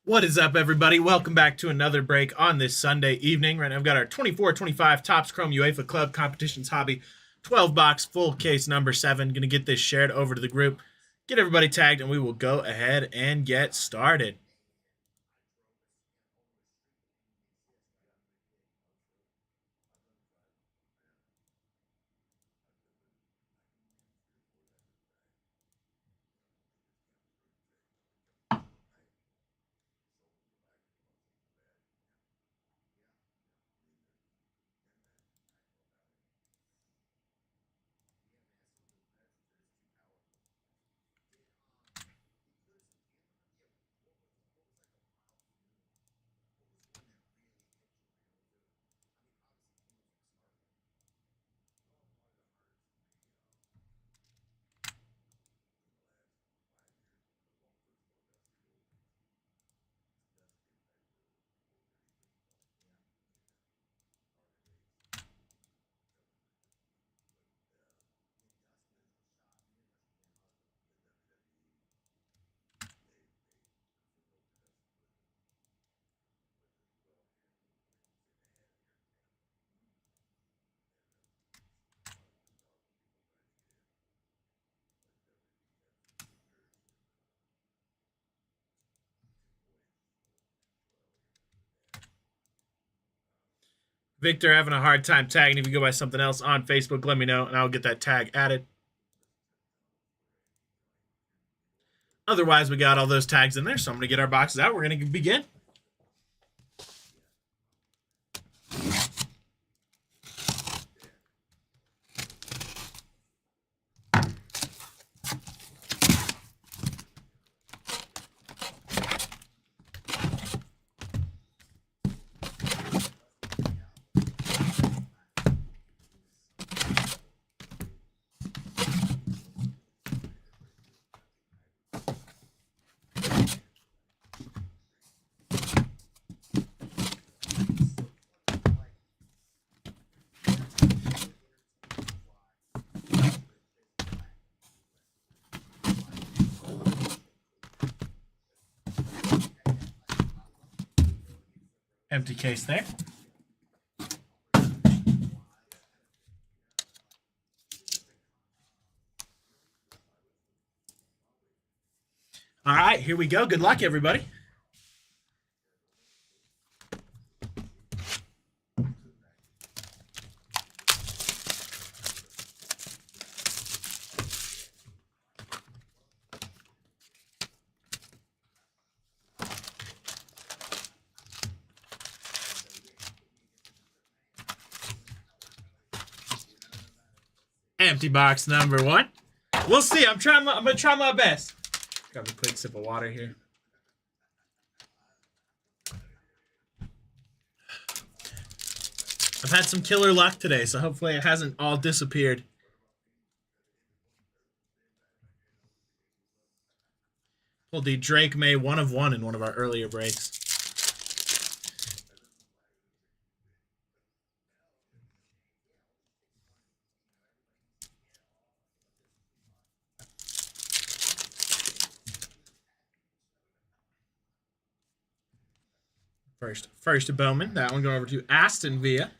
What is up, everybody? Welcome back to another break on this Sunday evening. Right now, I've got our 24-25 Topps Chrome UEFA Club Competitions Hobby 12 box full case number 7. Going to get this shared over to the group, get everybody tagged, and we will go ahead and get started. Victor having a hard time tagging. If you go by something else on Facebook, let me know, and I'll get that tag added. Otherwise, we got all those tags in there, so I'm going to get our boxes out. We're going to begin. Empty case there. All right, here we go. Good luck, everybody. Empty box number 1. We'll see. I'm gonna try my best. Grab a quick sip of water here. I've had some killer luck today, so hopefully it hasn't all disappeared. Pulled the Drake May 1 of 1 in one of our earlier breaks. First Bowman. That one going over to Aston Villa.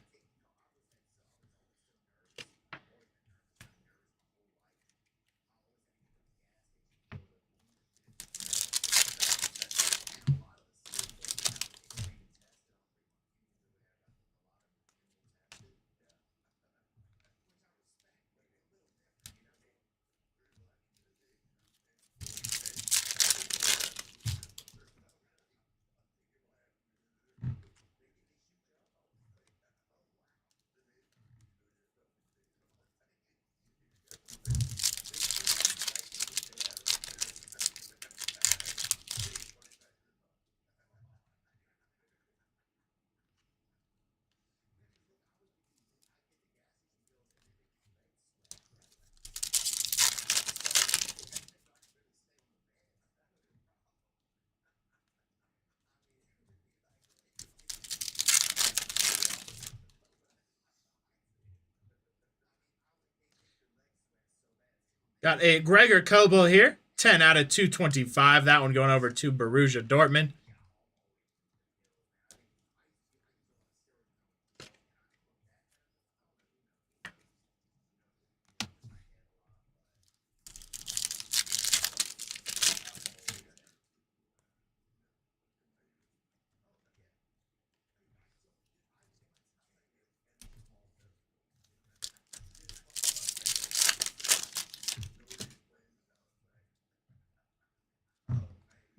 Got a Gregor Kobel here. 10 out of 225. That one going over to Borussia Dortmund.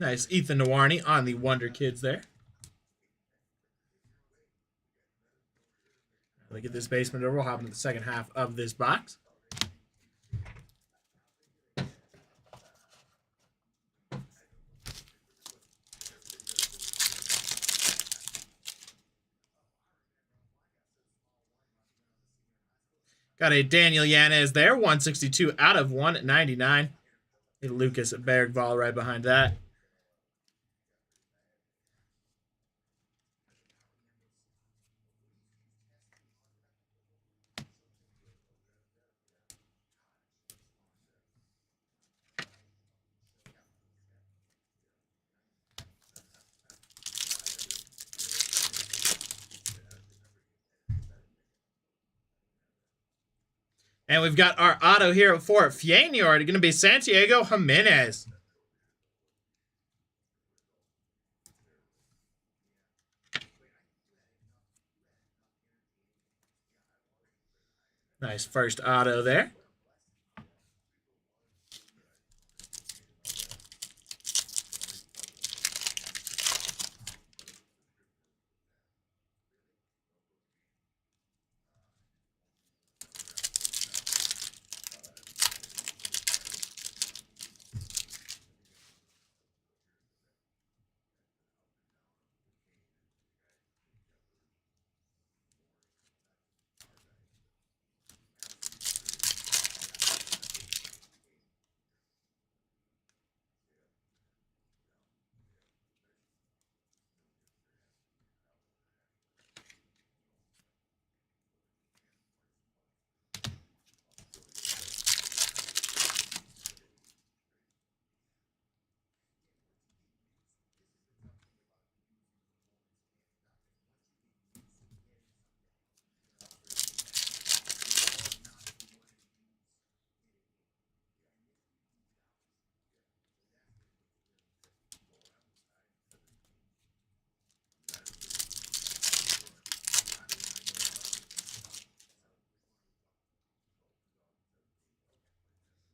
Nice Ethan Nwarney on the Wonder Kids there. Look at this basement over. We'll hop into the second half of this box. Got a Daniel Yanez there, 162 out of 199. A Lucas Bergvall right behind that. And we've got our auto here for Feyenoord. Going to be Santiago Jimenez. Nice first auto there.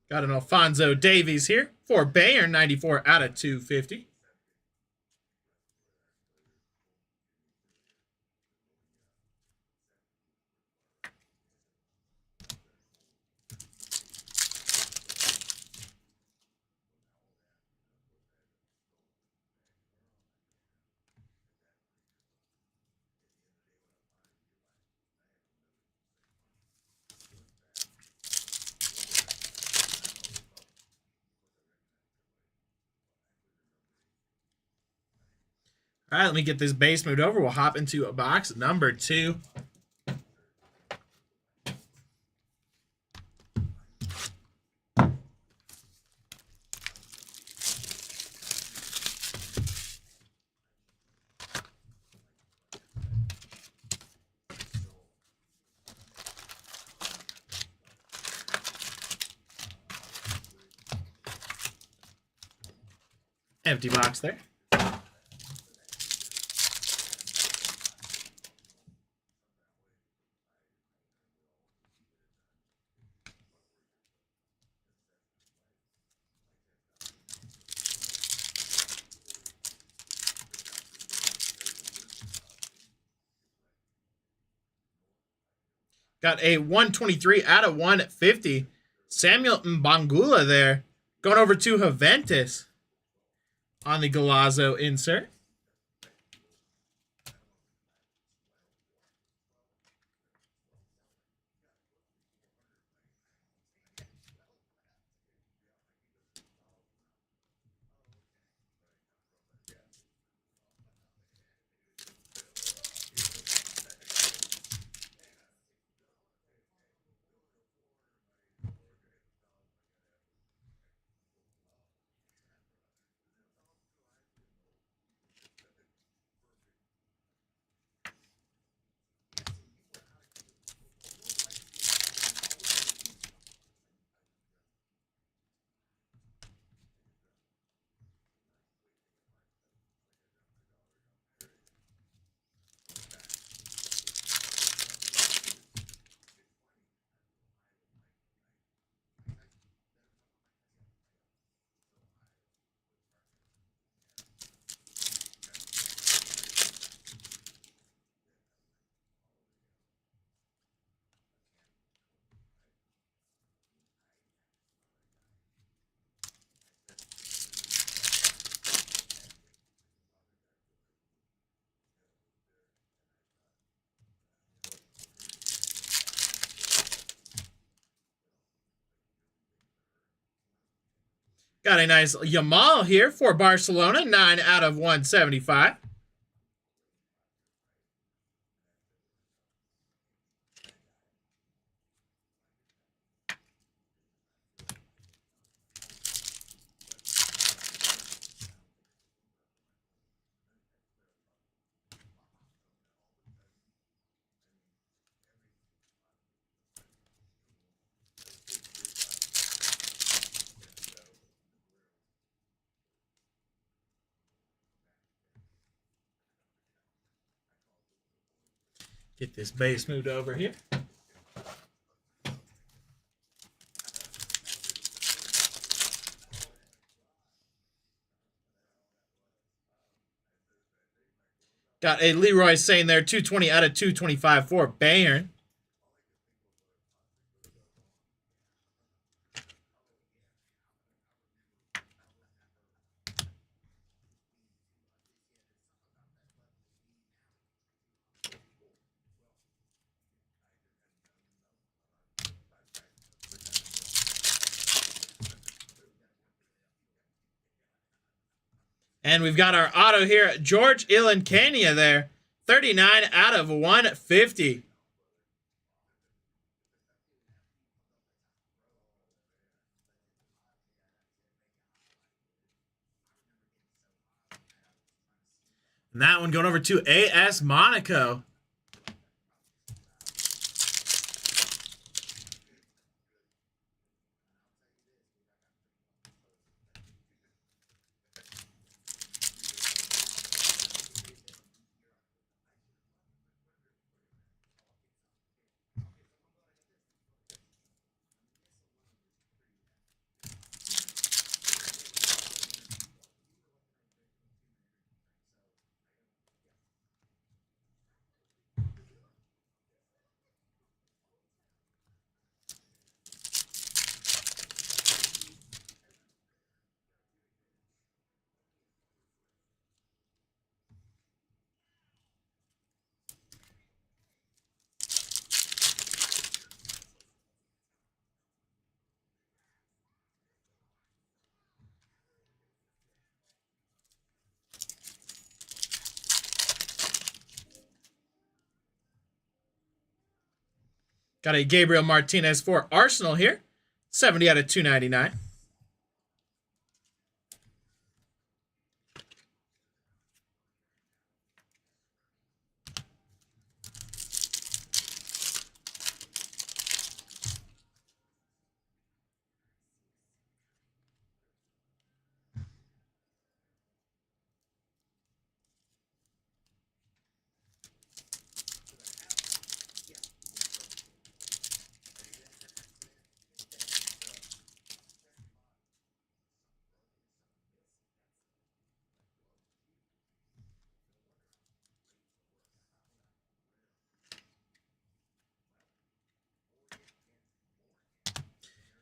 Got an Alphonso Davies here for Bayern, 94 out of 250. All right, let me get this base moved over. We'll hop into a box number 2. Empty box there. Got a 123 out of 150. Samuel Mbangula there. Going over to Juventus on the Galazzo insert. Got a nice Yamal here for Barcelona, 9 out of 175. Get this base moved over here. Got a Leroy saying there, 220 out of 225 for Bayern. And we've got our auto here, George Ilancania there, 39 out of 150. And that one going over to AS Monaco. Got a Gabriel Martinez for Arsenal here, 70 out of 299.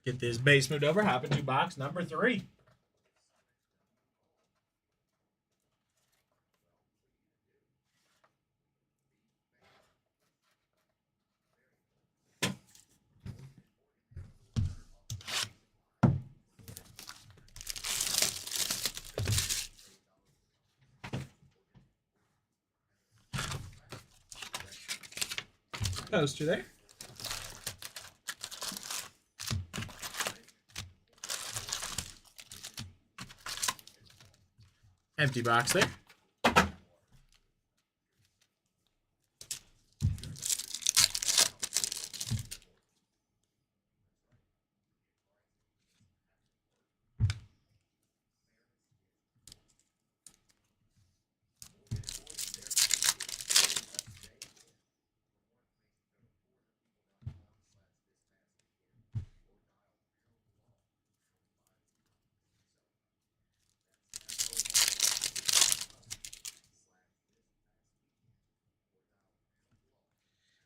Get this base moved over. Hop into box number 3. Poster there. Empty box there.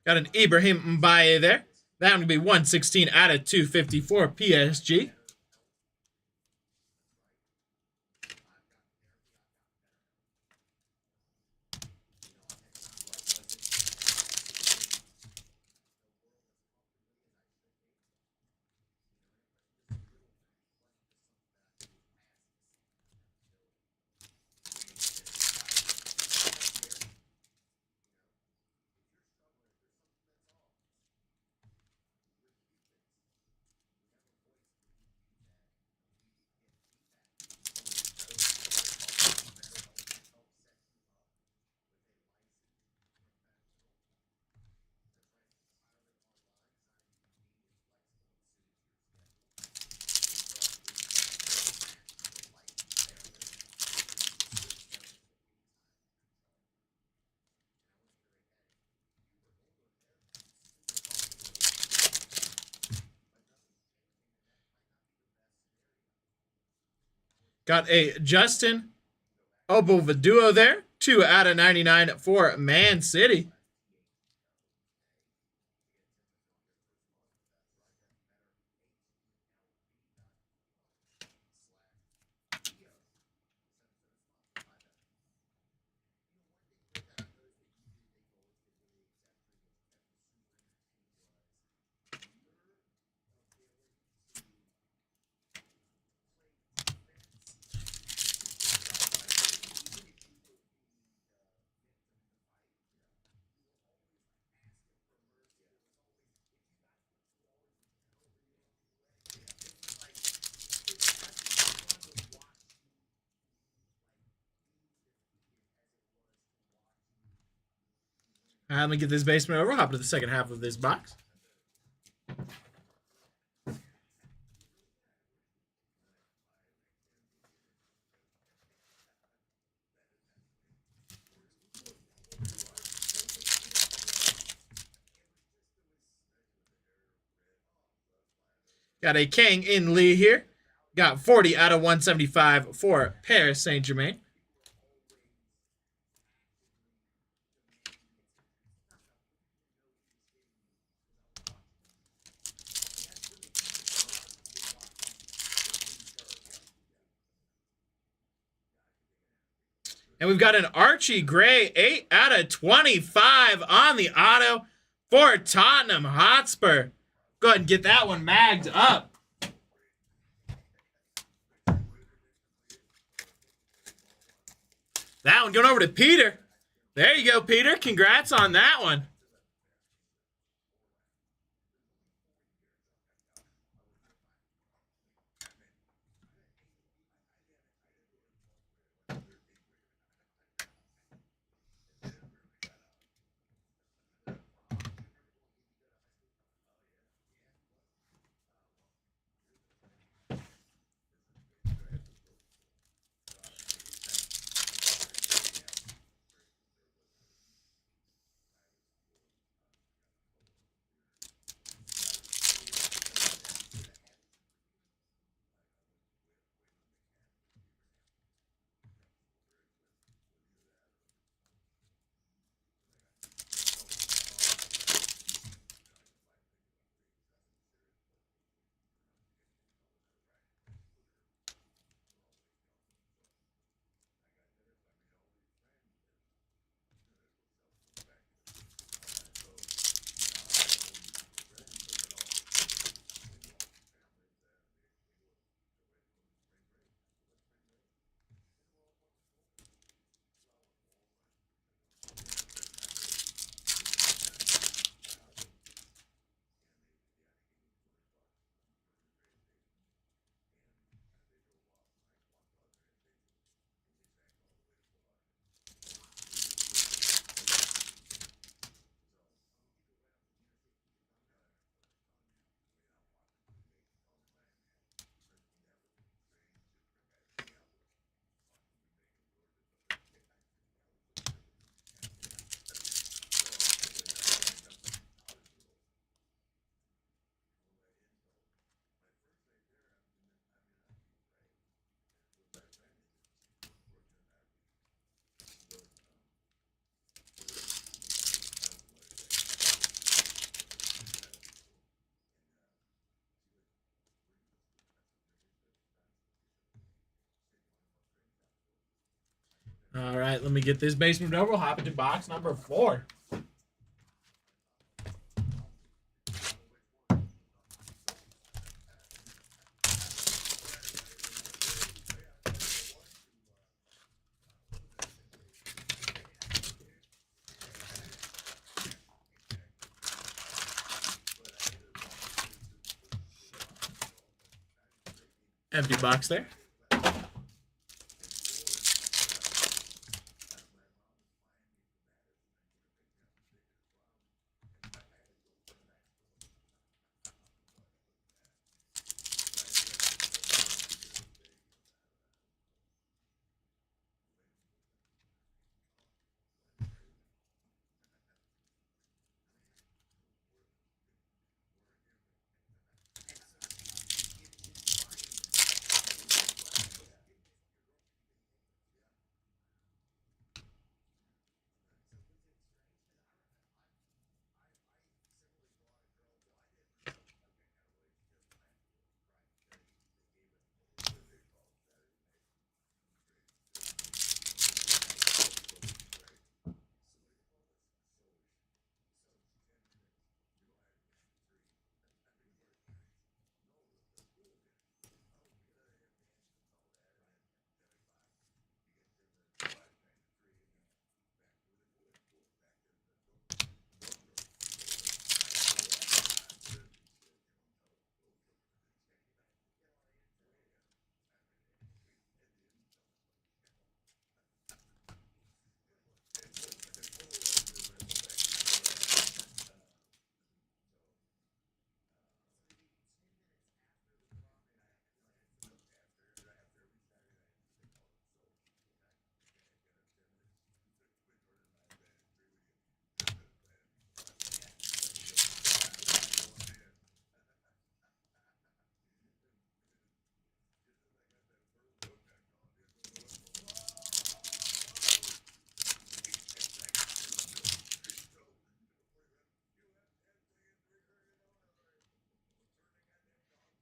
Got an Ibrahim Mbaye there. That one would be 116 out of 254 PSG. Got a Justin Obovaduo there. 2 out of 99 for Man City. All right, let me get this basement over. Hop to the second half of this box. Got a Kang In Lee here. Got 40 out of 175 for Paris Saint-Germain. And we've got an Archie Gray 8 out of 25 on the auto for Tottenham Hotspur. Go ahead and get that one magged up. That one going over to Peter. There you go, Peter. Congrats on that one. All right, let me get this basement over. We'll hop into box number 4. Empty box there.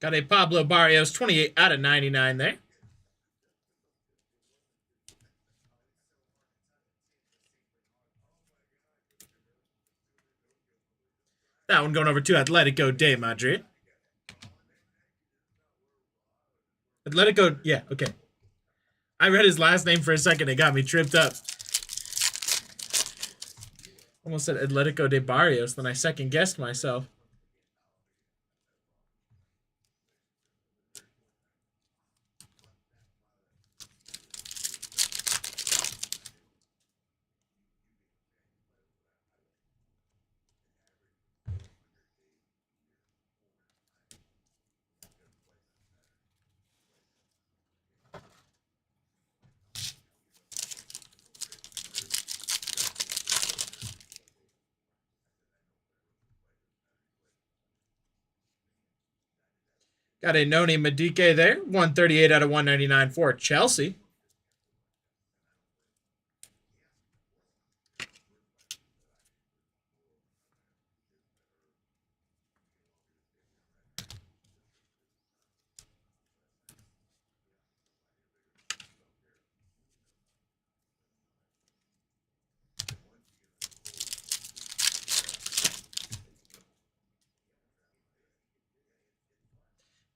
Got a Pablo Barrios 28 out of 99 there. That one going over to Atletico de Madrid. Atletico, yeah, okay. I read his last name for a second. It got me tripped up. Almost said Atletico de Barrios. Then I second guessed myself. Got a Noni Madike there. 138 out of 199 for Chelsea.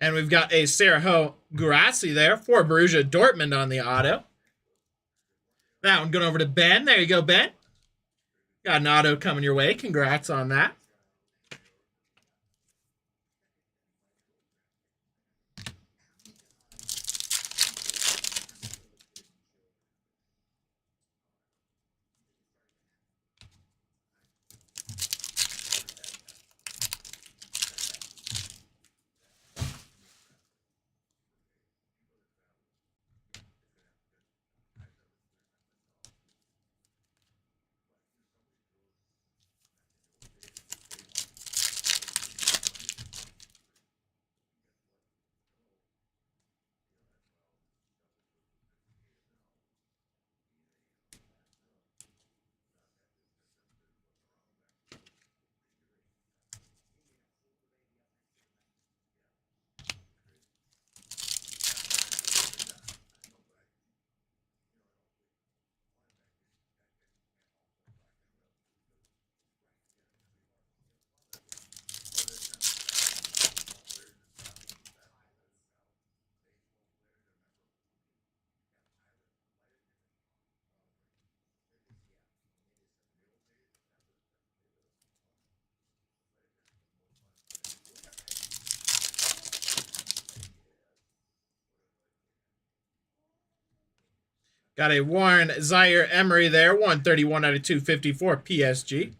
And we've got a Sergio Guirassy there for Borussia Dortmund on the auto. That one going over to Ben. There you go, Ben. Got an auto coming your way. Congrats on that. Got a Warren Zaire Emery there. 131 out of 254 PSG.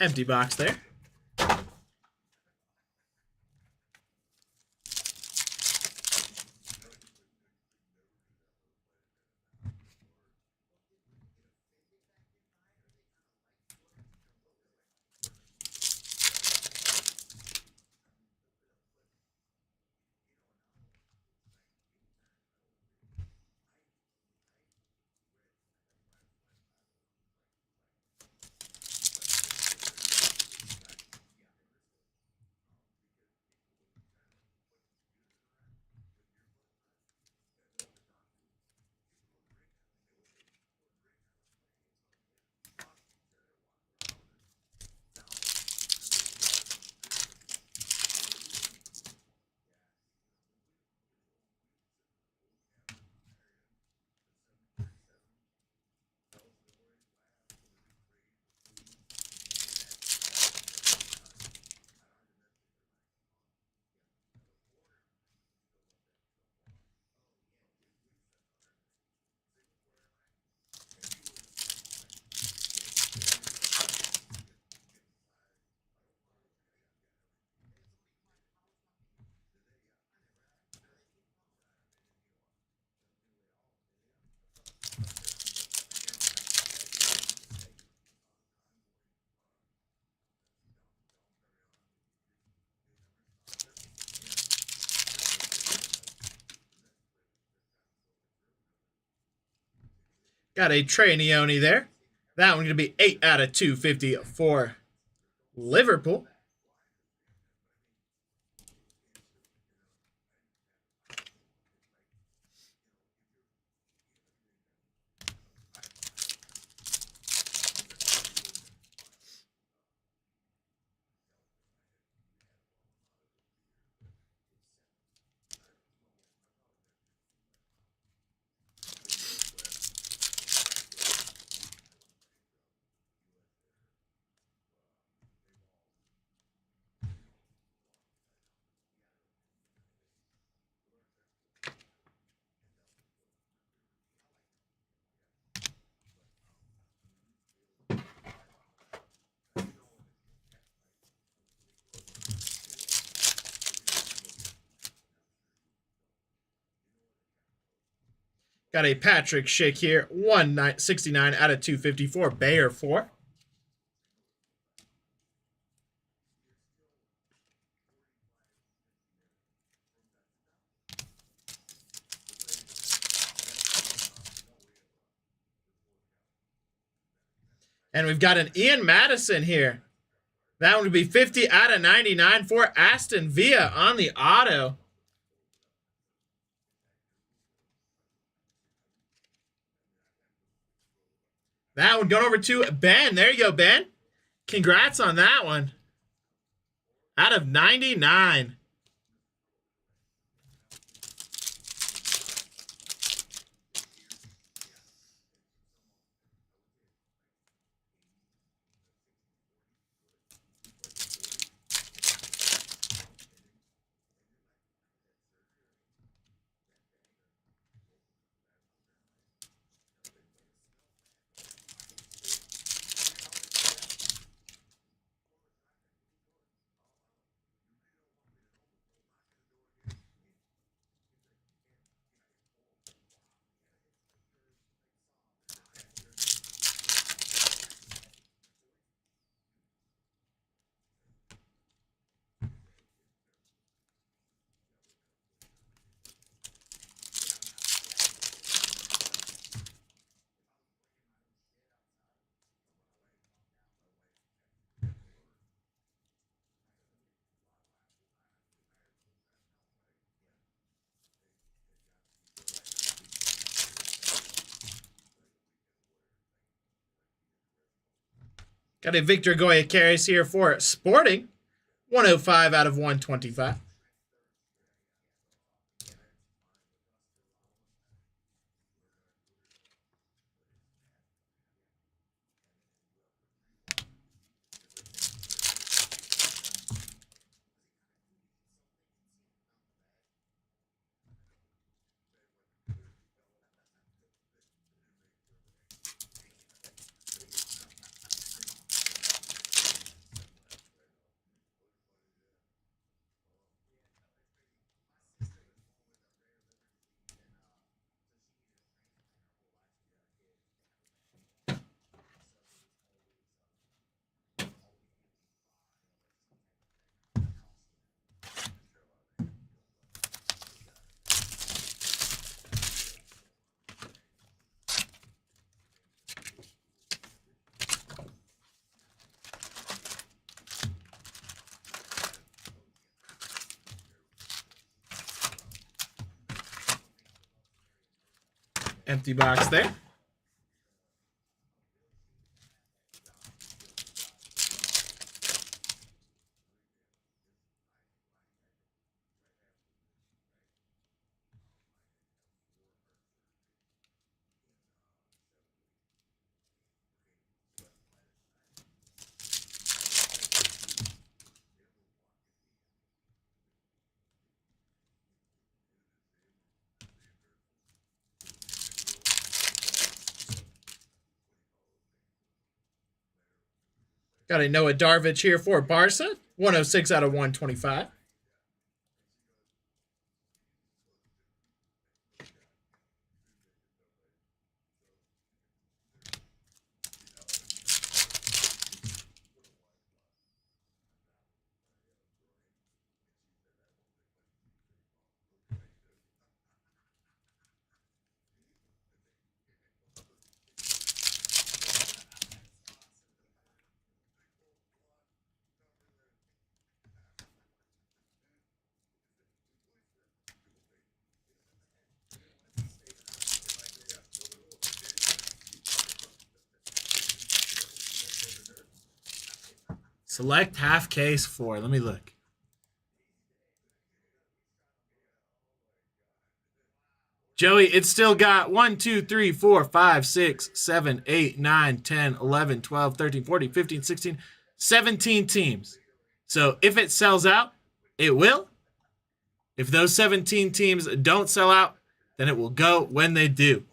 Empty box there. Got a Trey Neone there. That one going to be 8 out of 250 for Liverpool. Got a Patrick Schick here, 169 out of 254. Bayer 4. And we've got an Ian Madison here. That one would be 50 out of 99 for Aston Villa on the auto. That one going over to Ben. There you go, Ben. Congrats on that one. Out of 99. Got a Victor Goya carries here for Sporting. 105 out of 125. Empty box there. Got a Noah Darvich here for Barca. 106 out of 125. Select half case 4. Let me look. Joey, it's still got 1, 2, 3, 4, 5, 6, 7, 8, 9, 10, 11, 12, 13, 14, 15, 16, 17 teams. So if it sells out, it will. If those 17 teams don't sell out, then it will go when they do.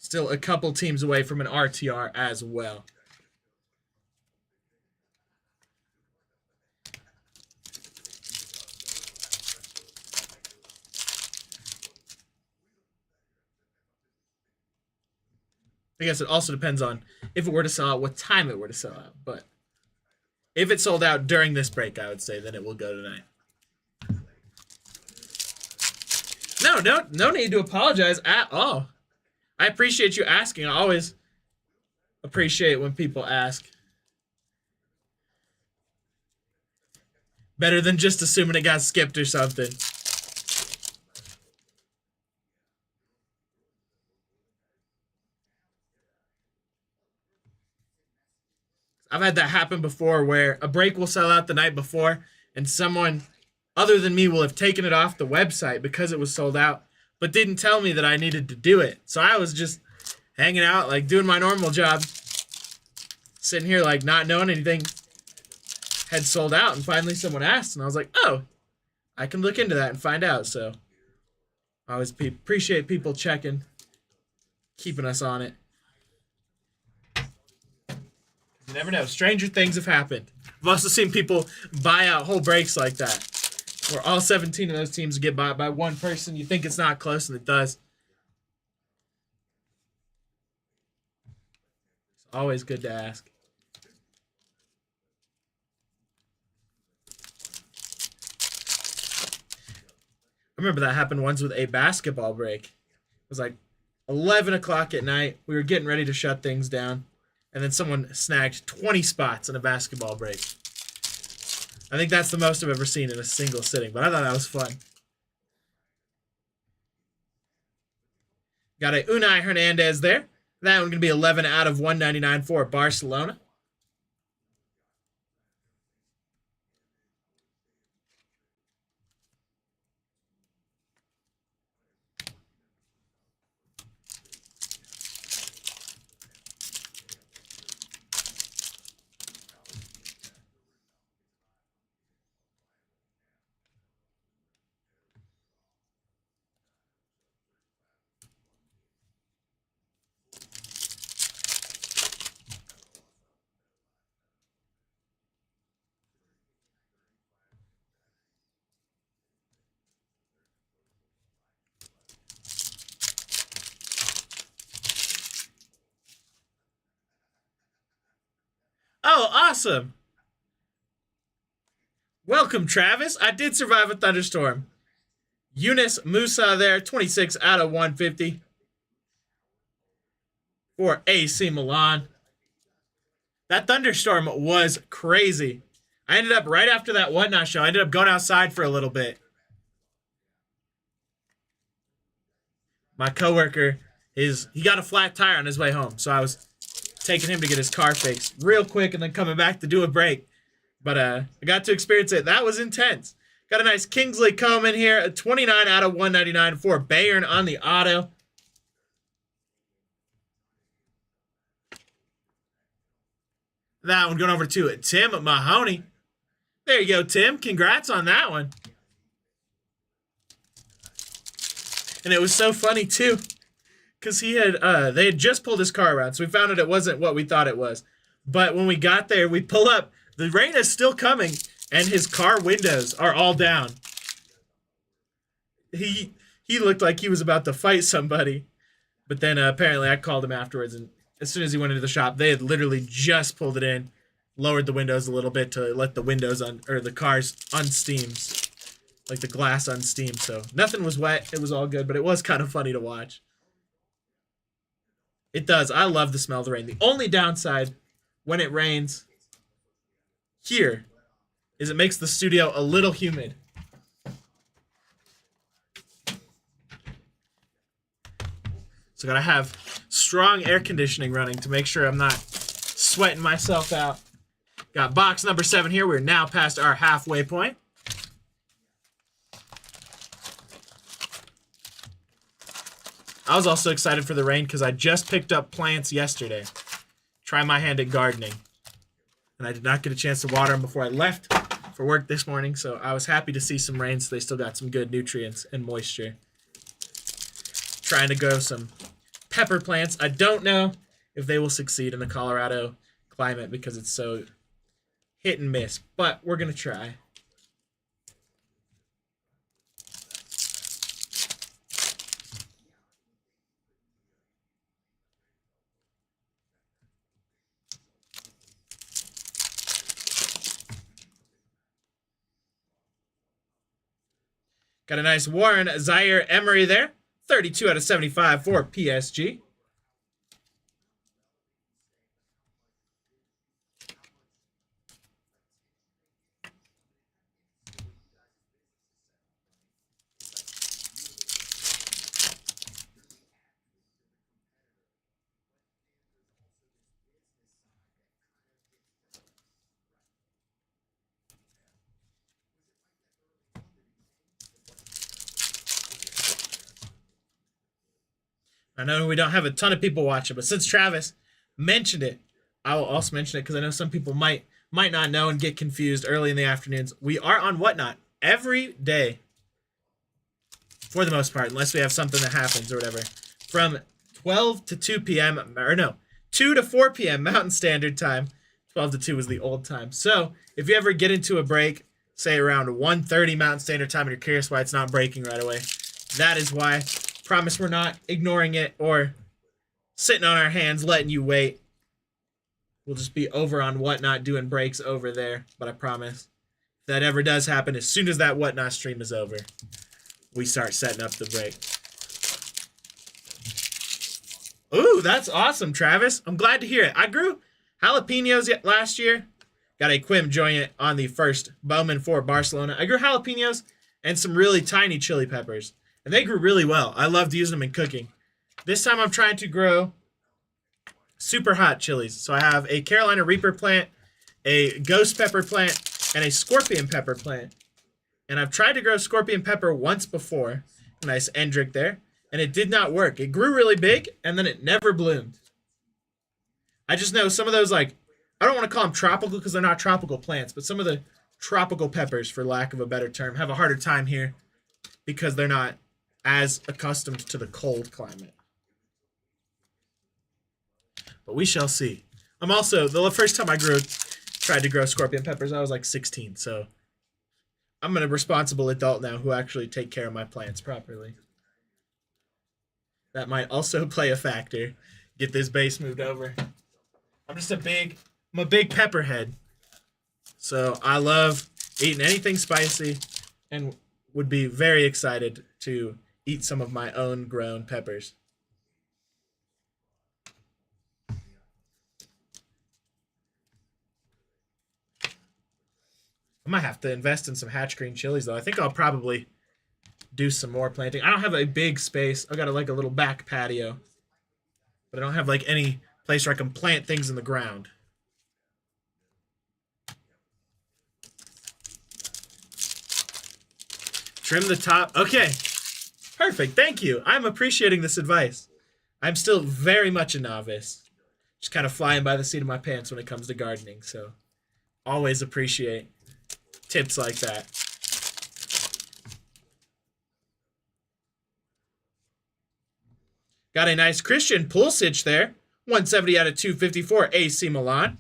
Still a couple teams away from an RTR as well. I guess it also depends on if it were to sell out, what time it were to sell out. But if it sold out during this break, I would say then it will go tonight. No need to apologize at all. I appreciate you asking. I always appreciate when people ask. Better than just assuming it got skipped or something. I've had that happen before where a break will sell out the night before and someone other than me will have taken it off the website because it was sold out, but didn't tell me that I needed to do it. So I was just hanging out, like doing my normal job, sitting here like not knowing anything had sold out, and finally someone asked, and I was like, oh, I can look into that and find out. So I always appreciate people checking, keeping us on it. You never know. Stranger things have happened. I've also seen people buy out whole breaks like that, where all 17 of those teams get bought by one person. You think it's not close, and it does. It's always good to ask. I remember that happened once with a basketball break. It was like 11 o'clock at night. We were getting ready to shut things down. And then someone snagged 20 spots in a basketball break. I think that's the most I've ever seen in a single sitting, but I thought that was fun. Got a Unai Hernandez there. That one going to be 11 out of 199 for Barcelona. Oh, awesome. Welcome, Travis. I did survive a thunderstorm. Yunus Musa there, 26 out of 150 for AC Milan. That thunderstorm was crazy. I ended up, right after that Whatnot show, I ended up going outside for a little bit. My coworker, he got a flat tire on his way home, so I was taking him to get his car fixed real quick and then coming back to do a break. But I got to experience it. That was intense. Got a nice Kingsley Coman here, a 29 out of 199 for Bayern on the auto. That one going over to Tim Mahoney. There you go, Tim. Congrats on that one. And it was so funny, too, because they had just pulled his car around, so we found out it wasn't what we thought it was. But when we got there, we pull up. The rain is still coming, and his car windows are all down. He looked like he was about to fight somebody. But then apparently I called him afterwards, and as soon as he went into the shop, they had literally just pulled it in, lowered the windows a little bit to let the windows or the cars unsteam, like the glass unsteam. So nothing was wet. It was all good, but it was kind of funny to watch. It does. I love the smell of the rain. The only downside when it rains here is it makes the studio a little humid. So gotta have strong air conditioning running to make sure I'm not sweating myself out. Got box number 7 here. We're now past our halfway point. I was also excited for the rain because I just picked up plants yesterday. Try my hand at gardening. And I did not get a chance to water them before I left for work this morning, so I was happy to see some rain so they still got some good nutrients and moisture. Trying to grow some pepper plants. I don't know if they will succeed in the Colorado climate because it's so hit and miss, but we're going to try. Got a nice Warren Zaire Emery there. 32 out of 75 for PSG. I know we don't have a ton of people watching, but since Travis mentioned it, I will also mention it because I know some people might not know and get confused early in the afternoons. We are on Whatnot every day, for the most part, unless we have something that happens or whatever, from 12 to 2 p.m. or no, 2 to 4 p.m. Mountain Standard Time. 12 to 2 was the old time. So if you ever get into a break, say around 1:30 Mountain Standard Time, and you're curious why it's not breaking right away, that is why. Promise we're not ignoring it or sitting on our hands letting you wait. We'll just be over on Whatnot doing breaks over there, but I promise if that ever does happen, as soon as that Whatnot stream is over, we start setting up the break. Ooh, that's awesome, Travis. I'm glad to hear it. I grew jalapenos last year. Got a Quim joint on the first Bowman for Barcelona. I grew jalapenos and some really tiny chili peppers. And they grew really well. I loved using them in cooking. This time I'm trying to grow super hot chilies. So I have a Carolina Reaper plant, a ghost pepper plant, and a scorpion pepper plant. And I've tried to grow scorpion pepper once before. Nice Endrick there. And it did not work. It grew really big, and then it never bloomed. I just know some of those, like, I don't want to call them tropical because they're not tropical plants, but some of the tropical peppers, for lack of a better term, have a harder time here because they're not as accustomed to the cold climate. But we shall see. I'm also, the first time I tried to grow scorpion peppers, I was like 16, so I'm a responsible adult now who actually take care of my plants properly. That might also play a factor. Get this base moved over. I'm a big pepperhead. So I love eating anything spicy and would be very excited to eat some of my own grown peppers. I might have to invest in some hatch green chilies, though. I think I'll probably do some more planting. I don't have a big space. I got a little back patio, but I don't have like any place where I can plant things in the ground. Trim the top. Okay. Perfect. Thank you. I'm appreciating this advice. I'm still very much a novice. Just kind of flying by the seat of my pants when it comes to gardening. So always appreciate tips like that. Got a nice Christian Pulisic there. 170 out of 254 AC Milan.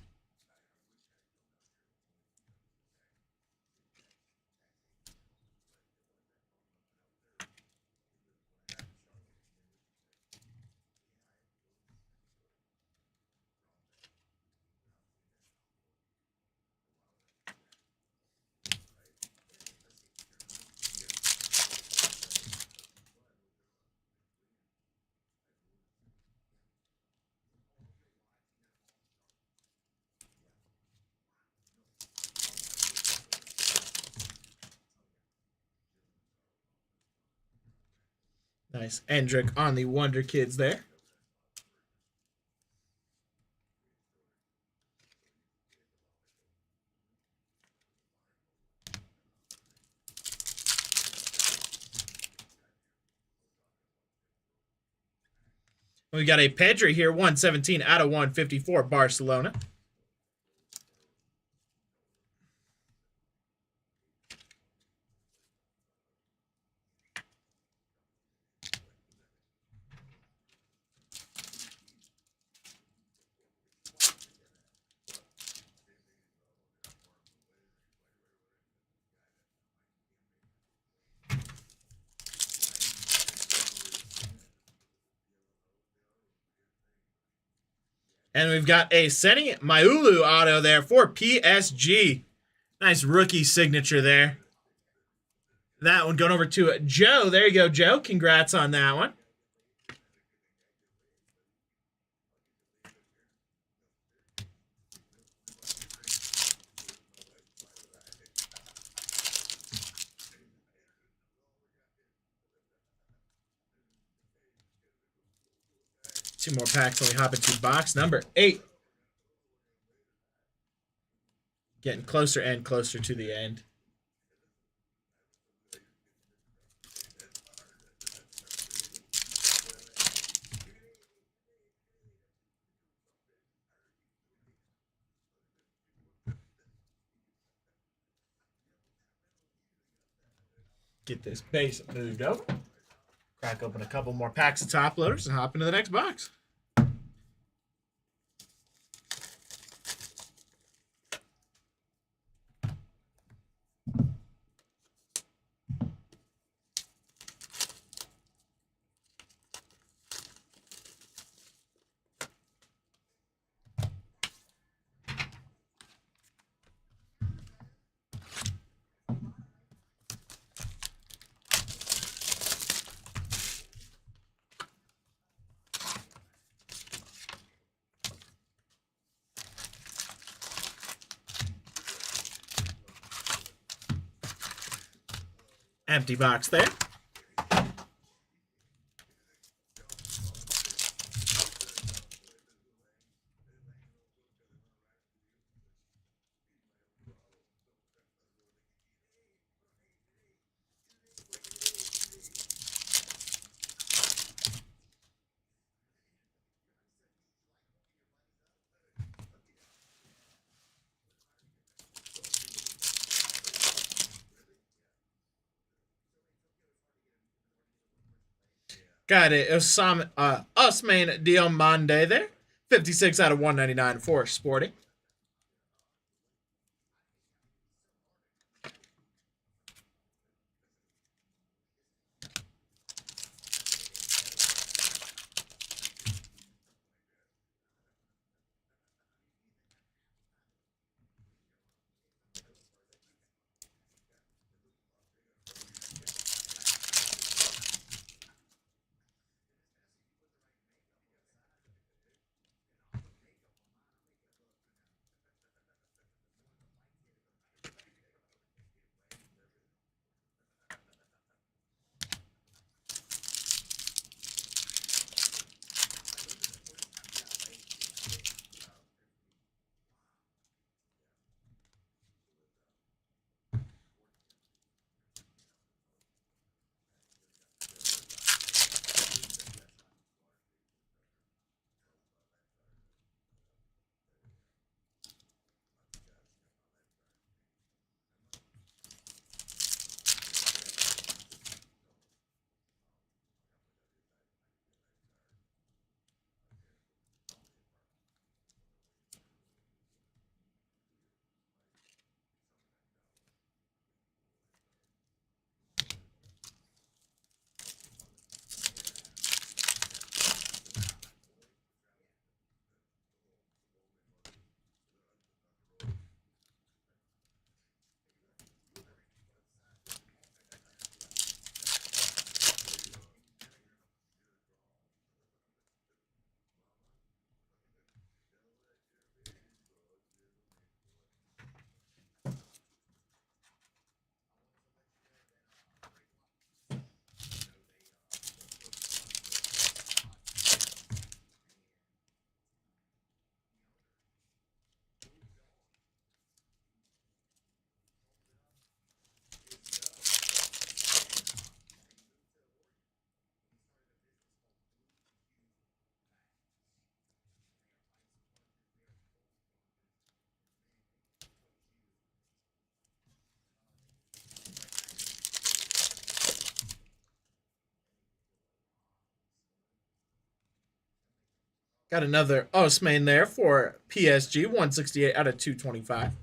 Nice Endrick on the Wonder Kids there. We got a Pedri here, 117 out of 154, Barcelona. And we've got a Seni Maulu auto there for PSG. Nice rookie signature there. That one going over to Joe. There you go, Joe. Congrats on that one. Two more packs when we hop into box number 8. Getting closer and closer to the end. Get this base moved over. Crack open a couple more packs of top loaders and hop into the next box. Empty box there. Got it. Usman Diomande there. 56 out of 199 for Sporting. Got another Osman there for PSG, 168 out of 225.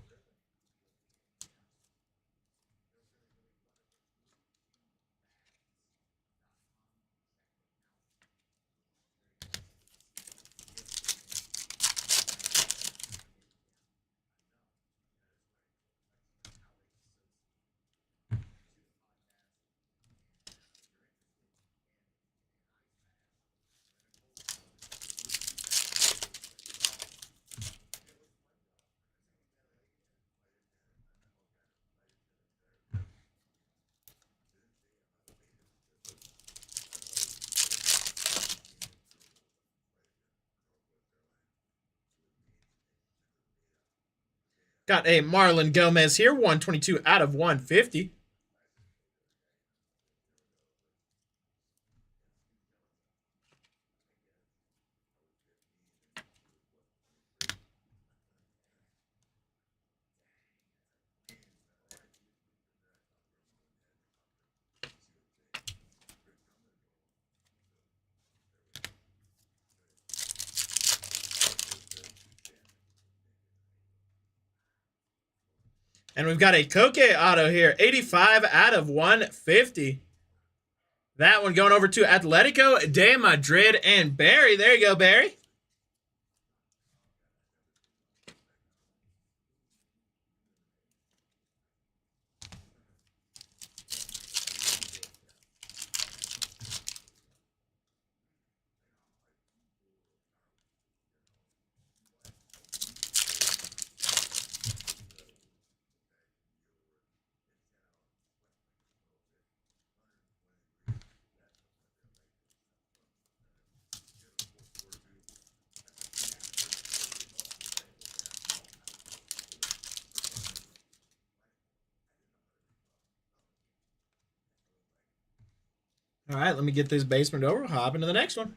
Got a Marlon Gomez here, 122 out of 150. And we've got a Koke auto here, 85 out of 150. That one going over to Atletico de Madrid and Barry. There you go, Barry. All right, let me get this basement over. Hop into the next one.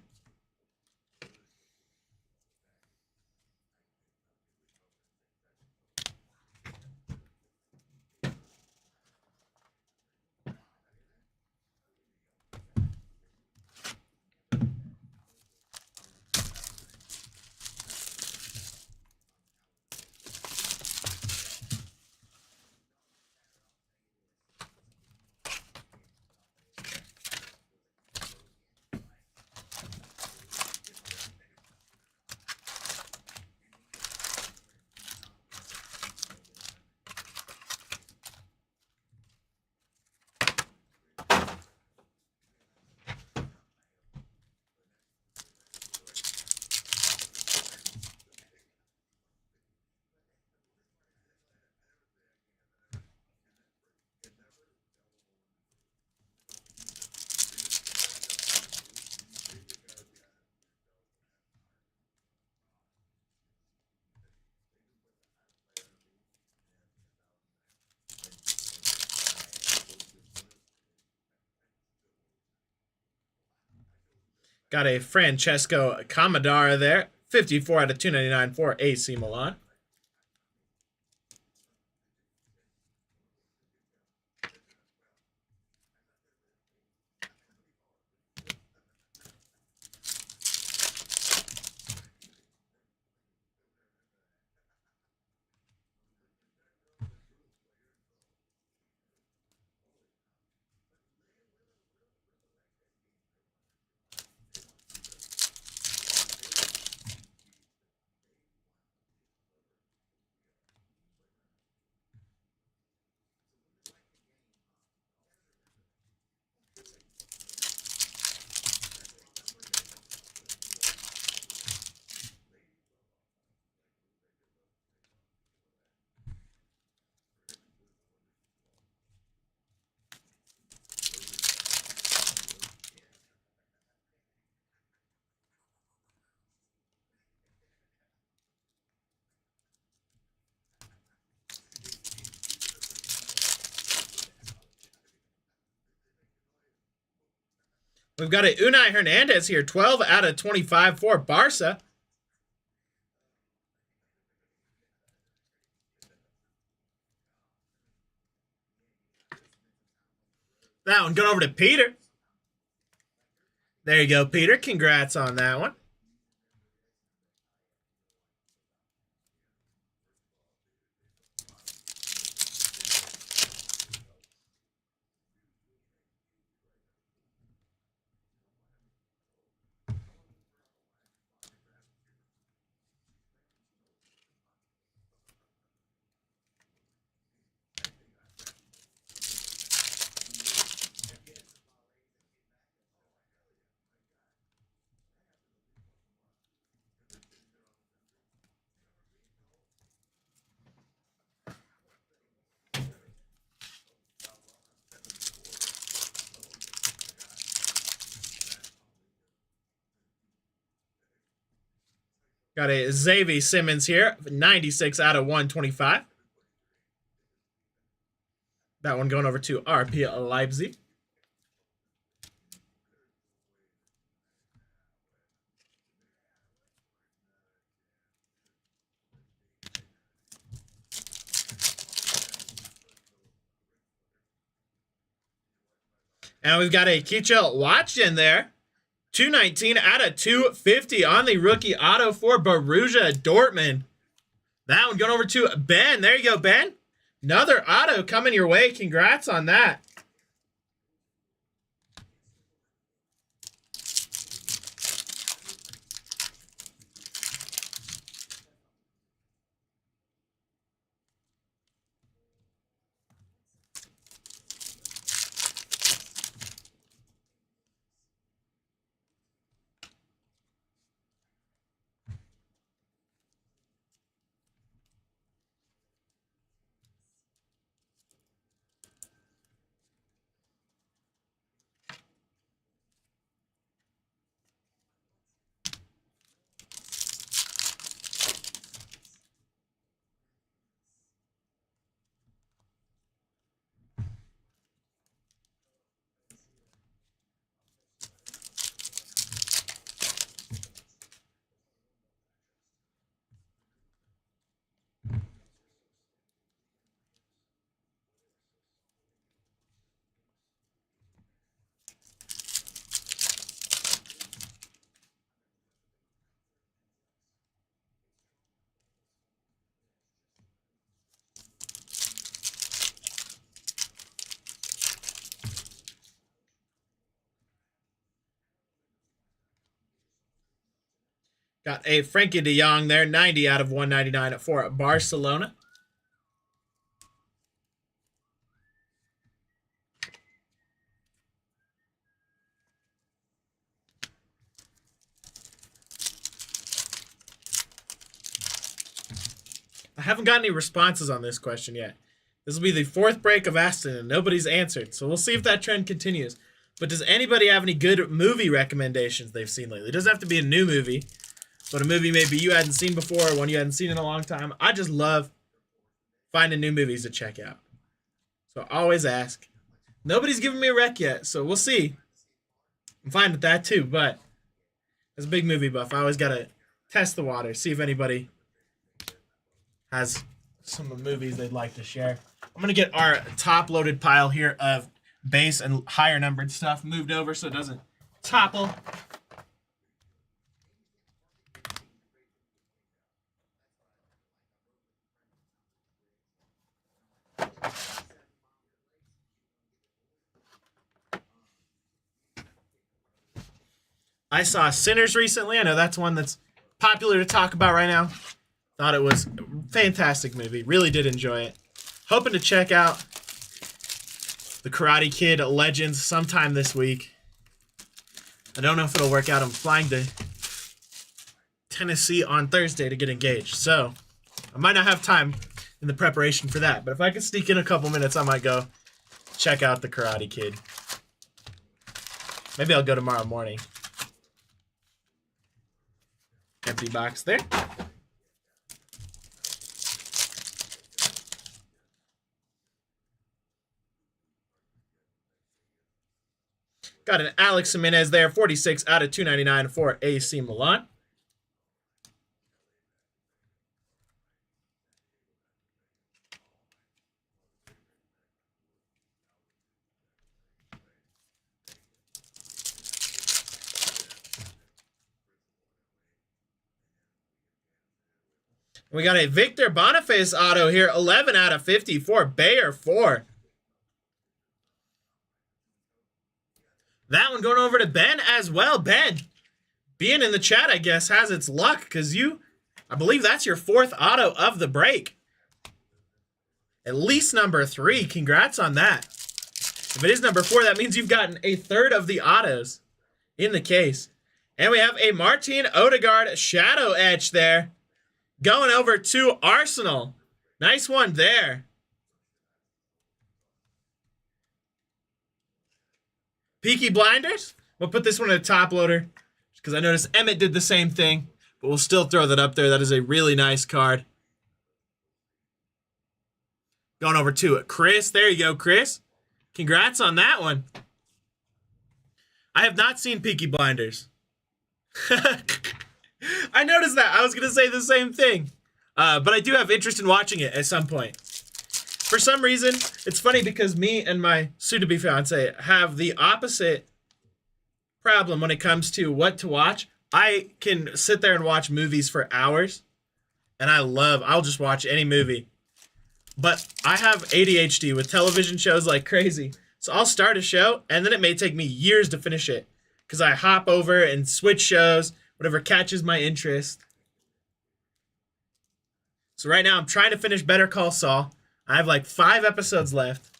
Got a Francesco Camadara there, 54 out of 299 for AC Milan. We've got a Unai Hernandez here, 12 out of 25 for Barca. That one going over to Peter. There you go, Peter. Congrats on that one. Got a Xavier Simmons here, 96 out of 125. That one going over to RP Leipzig. And we've got a Kichel Watchin there. 219 out of 250 on the rookie auto for Borussia Dortmund. That one going over to Ben. There you go, Ben. Another auto coming your way. Congrats on that. Got a Frankie de Jong there, 90 out of 199 for Barcelona. I haven't got any responses on this question yet. This will be the fourth break of Aston, and nobody's answered. So we'll see if that trend continues. But does anybody have any good movie recommendations they've seen lately? It doesn't have to be a new movie, but a movie maybe you hadn't seen before, or one you hadn't seen in a long time. I just love finding new movies to check out. So I always ask. Nobody's given me a rec yet, so we'll see. I'm fine with that too, but as a big movie buff, I always got to test the water, see if anybody has some movies they'd like to share. I'm going to get our top-loaded pile here of base and higher numbered stuff moved over so it doesn't topple. I saw Sinners recently. I know that's one that's popular to talk about right now. Thought it was a fantastic movie. Really did enjoy it. Hoping to check out The Karate Kid Legends sometime this week. I don't know if it'll work out. I'm flying to Tennessee on Thursday to get engaged. So I might not have time in the preparation for that. But if I can sneak in a couple minutes, I might go check out The Karate Kid. Maybe I'll go tomorrow morning. Empty box there. Got an Alex Jimenez there, 46 out of 299 for AC Milan. We got a Victor Boniface auto here, 11 out of 50 for Bayer 4. That one going over to Ben as well. Ben, being in the chat, I guess, has its luck because I believe that's your fourth auto of the break. At least number 3. Congrats on that. If it is number 4, that means you've gotten a third of the autos in the case. And we have a Martin Odegaard Shadow Etch there. Going over to Arsenal. Nice one there. Peaky Blinders. We'll put this one in a top loader because I noticed Emmett did the same thing. but we'll still throw that up there. That is a really nice card. Going over to it. Chris, there you go, Chris. Congrats on that one. I have not seen Peaky Blinders. I noticed that. I was going to say the same thing. But I do have interest in watching it at some point. For some reason, it's funny because me and my soon-to-be fiance have the opposite problem when it comes to what to watch. I can sit there and watch movies for hours, and I'll just watch any movie. But I have ADHD with television shows like crazy. So I'll start a show, and then it may take me years to finish it because I hop over and switch shows, whatever catches my interest. So right now I'm trying to finish Better Call Saul. I have like 5 episodes left.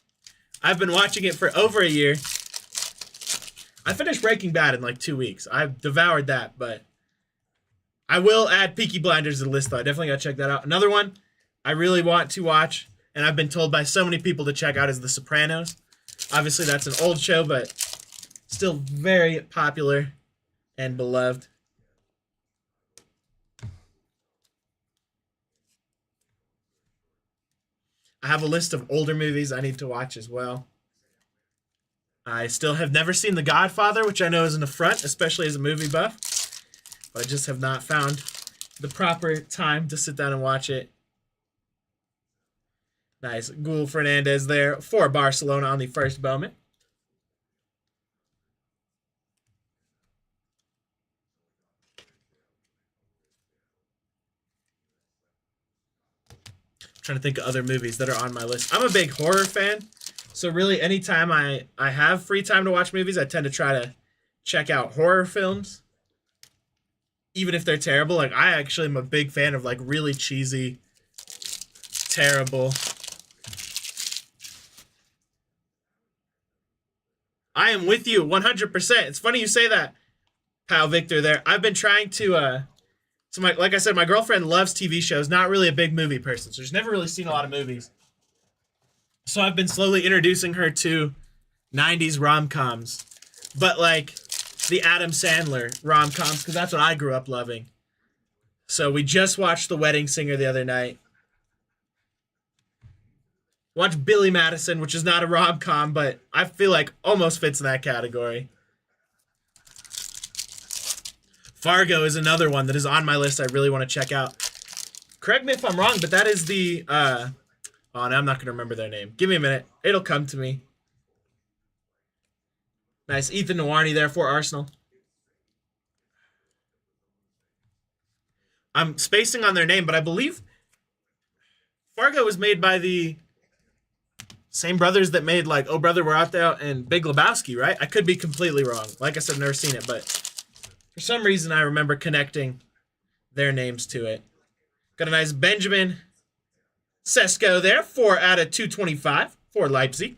I've been watching it for over a year. I finished Breaking Bad in like 2 weeks. I've devoured that, but I will add Peaky Blinders to the list, though. I definitely got to check that out. Another one I really want to watch, and I've been told by so many people to check out, is The Sopranos. Obviously, that's an old show, but still very popular and beloved. I have a list of older movies I need to watch as well. I still have never seen The Godfather, which I know is an affront, especially as a movie buff. But I just have not found the proper time to sit down and watch it. Nice. Gul Fernandez there for Barcelona on the first Bowman. Trying to think of other movies that are on my list. I'm a big horror fan, so really anytime I have free time to watch movies, I tend to try to check out horror films, even if they're terrible. Like, I actually am a big fan of like really cheesy, terrible. I am with you 100%. It's funny you say that, pal Victor there. I've been trying to so like I said, my girlfriend loves TV shows, not really a big movie person, so she's never really seen a lot of movies. So I've been slowly introducing her to 90s rom-coms, but like the Adam Sandler rom-coms, because that's what I grew up loving. So we just watched The Wedding Singer the other night. Watched Billy Madison, which is not a rom-com, but I feel like almost fits in that category. Fargo is another one that is on my list I really want to check out. Correct me if I'm wrong, but that is the... oh, now I'm not going to remember their name. Give me a minute. It'll come to me. Nice. Ethan Nwarny there for Arsenal. I'm spacing on their name, but I believe Fargo was made by the same brothers that made, like, Oh Brother, We're Out There and Big Lebowski, right? I could be completely wrong. Like I said, I've never seen it, but for some reason I remember connecting their names to it. Got a nice Benjamin Sesko there, 4 out of 225 for Leipzig.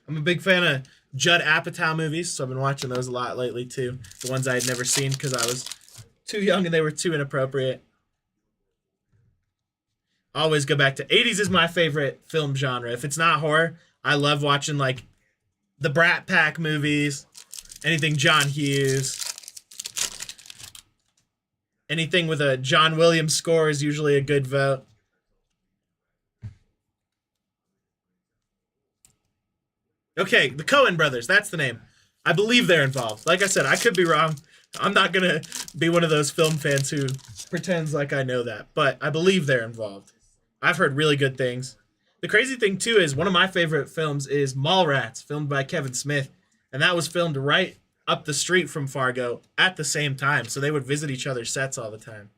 I'm a big fan of Judd Apatow movies, so I've been watching those a lot lately too. The ones I had never seen because I was too young and they were too inappropriate. Always go back to 80s is my favorite film genre. If it's not horror, I love watching like the Brat Pack movies, anything John Hughes. Anything with a John Williams score is usually a good vote. Okay, the Coen brothers, that's the name. I believe they're involved. Like I said, I could be wrong. I'm not going to be one of those film fans who pretends like I know that, but I believe they're involved. I've heard really good things. The crazy thing, too, is one of my favorite films is Mallrats, filmed by Kevin Smith, and that was filmed right up the street from Fargo at the same time, so they would visit each other's sets all the time.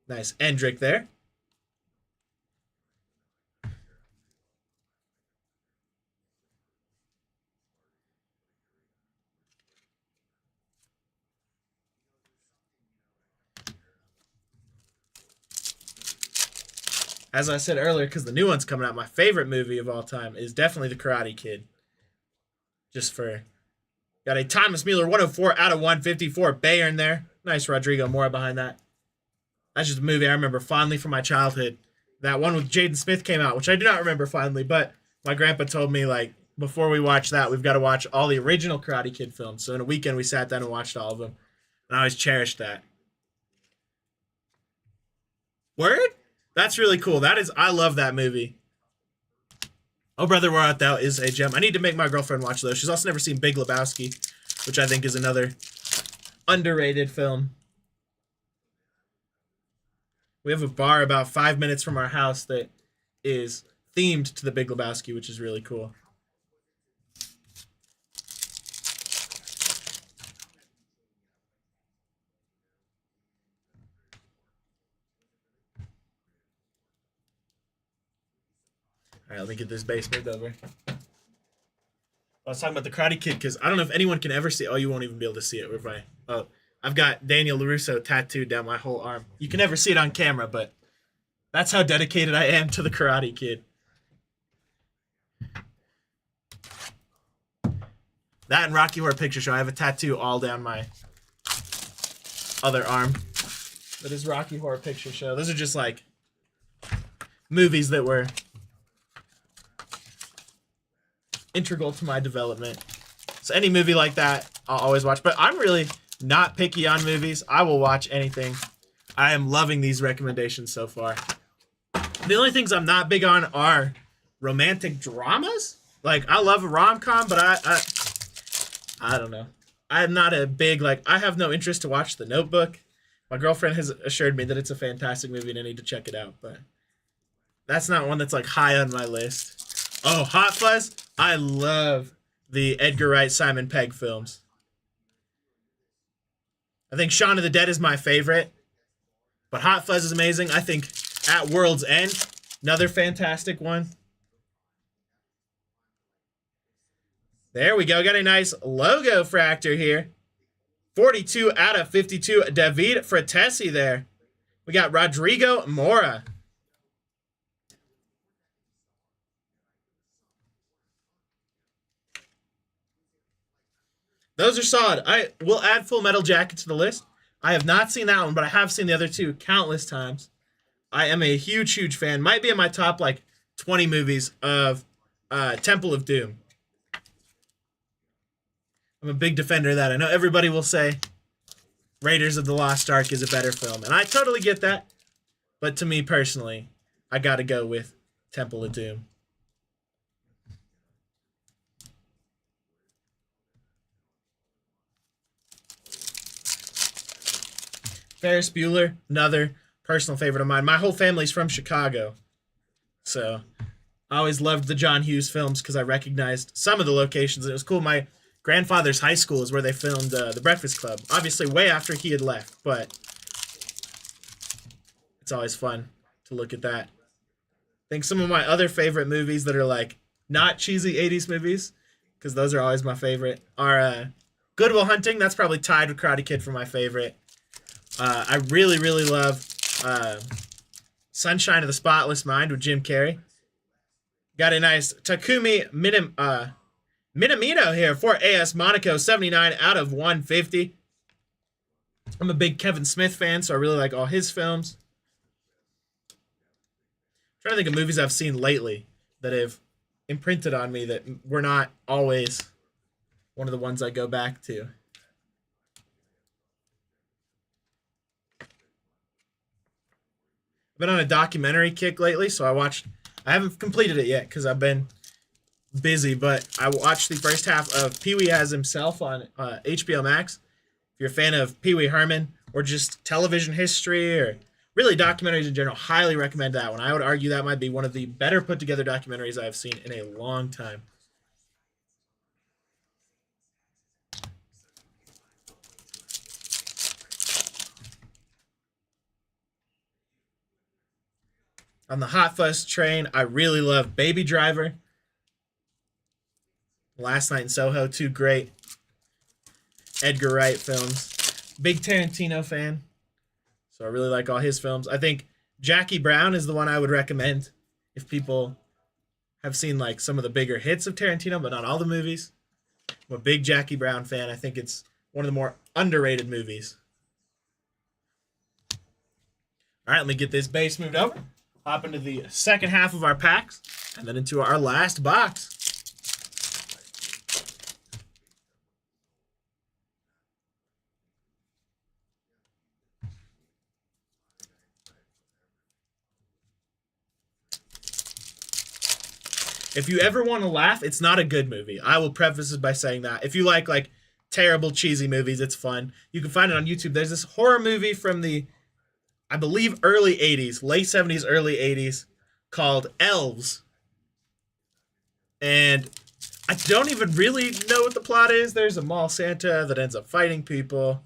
Nice. Endrick there. As I said earlier, because the new one's coming out, my favorite movie of all time is definitely The Karate Kid. Just for... Got a Thomas Mueller 104 out of 154 Bayern there. Nice Rodrigo Mora behind that. That's just a movie I remember fondly from my childhood. That one with Jaden Smith came out, which I do not remember fondly, but my grandpa told me, like, before we watch that, we've got to watch all the original Karate Kid films. So in a weekend, we sat down and watched all of them. And I always cherished that. Word? That's really cool. I love that movie. Oh Brother, Where Art Thou is a gem. I need to make my girlfriend watch those. She's also never seen Big Lebowski, which I think is another underrated film. We have a bar about 5 minutes from our house that is themed to the Big Lebowski, which is really cool. All right, let me get this base moved over. I was talking about the Karate Kid because I don't know if anyone can ever see. Oh, you won't even be able to see it. Oh, I've got Daniel LaRusso tattooed down my whole arm. You can never see it on camera, but that's how dedicated I am to the Karate Kid. That and Rocky Horror Picture Show. I have a tattoo all down my other arm. That is Rocky Horror Picture Show. Those are just like movies that were integral to my development. So any movie like that, I'll always watch. But I'm really not picky on movies. I will watch anything. I am loving these recommendations so far. The only things I'm not big on are romantic dramas. Like, I love a rom-com, but I don't know. I'm not a big, like, I have no interest to watch The Notebook. My girlfriend has assured me that it's a fantastic movie and I need to check it out, but that's not one that's, like, high on my list. Oh, Hot Fuzz. I love the Edgar Wright, Simon Pegg films. I think Shaun of the Dead is my favorite, but Hot Fuzz is amazing. I think At World's End, another fantastic one. There we go. Got a nice logo fractor here. 42 out of 52. David Fratesi there. We got Rodrigo Mora. Those are solid. I will add Full Metal Jacket to the list. I have not seen that one, but I have seen the other two countless times. I am a huge, huge fan. Might be in my top, like, 20 movies of Temple of Doom. I'm a big defender of that. I know everybody will say Raiders of the Lost Ark is a better film, and I totally get that. But to me personally, I got to go with Temple of Doom. Ferris Bueller, another personal favorite of mine. My whole family's from Chicago, so I always loved the John Hughes films because I recognized some of the locations. It was cool. My grandfather's high school is where they filmed The Breakfast Club. Obviously, way after he had left, but it's always fun to look at that. I think some of my other favorite movies that are, like, not cheesy 80s movies, because those are always my favorite, are Good Will Hunting. That's probably tied with Karate Kid for my favorite. I really, really love Sunshine of the Spotless Mind with Jim Carrey. Got a nice Takumi Minamino here for AS Monaco, 79 out of 150. I'm a big Kevin Smith fan, so I really like all his films. I'm trying to think of movies I've seen lately that have imprinted on me that were not always one of the ones I go back to. I've been on a documentary kick lately, so I haven't completed it yet because I've been busy, but I watched the first half of Pee Wee Has Himself on HBO Max. If you're a fan of Pee Wee Herman or just television history or really documentaries in general, highly recommend that one. I would argue that might be one of the better put together documentaries I've seen in a long time. On the Hot Fuzz train, I really love Baby Driver. Last Night in Soho, two great Edgar Wright films. Big Tarantino fan, so I really like all his films. I think Jackie Brown is the one I would recommend if people have seen, like, some of the bigger hits of Tarantino, but not all the movies. I'm a big Jackie Brown fan. I think it's one of the more underrated movies. All right, let me get this base moved over. Hop into the second half of our packs, and then into our last box. If you ever want to laugh, it's not a good movie. I will preface it by saying that. If you like terrible, cheesy movies, it's fun. You can find it on YouTube. There's this horror movie from the, I believe, early 80s, late 70s, early 80s, called Elves. And I don't even really know what the plot is. There's a mall Santa that ends up fighting people.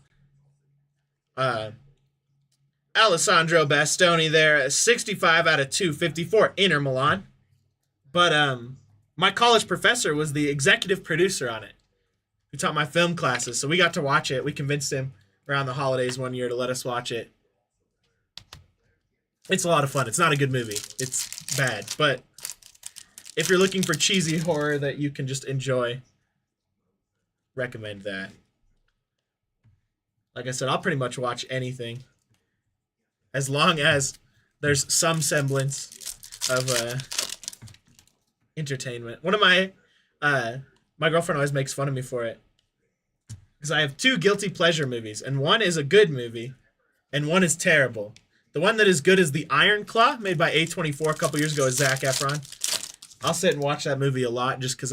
Alessandro Bastoni there, 65 out of 250 for Inter Milan. But my college professor was the executive producer on it, who taught my film classes. So we got to watch it. We convinced him around the holidays one year to let us watch it. It's a lot of fun. It's not a good movie. It's bad. But if you're looking for cheesy horror that you can just enjoy, recommend that. Like I said, I'll pretty much watch anything as long as there's some semblance of entertainment. One of my girlfriend always makes fun of me for it, because I have two guilty pleasure movies, and one is a good movie and one is terrible. The one that is good is The Iron Claw, made by A24 a couple years ago with Zac Efron. I'll sit and watch that movie a lot just because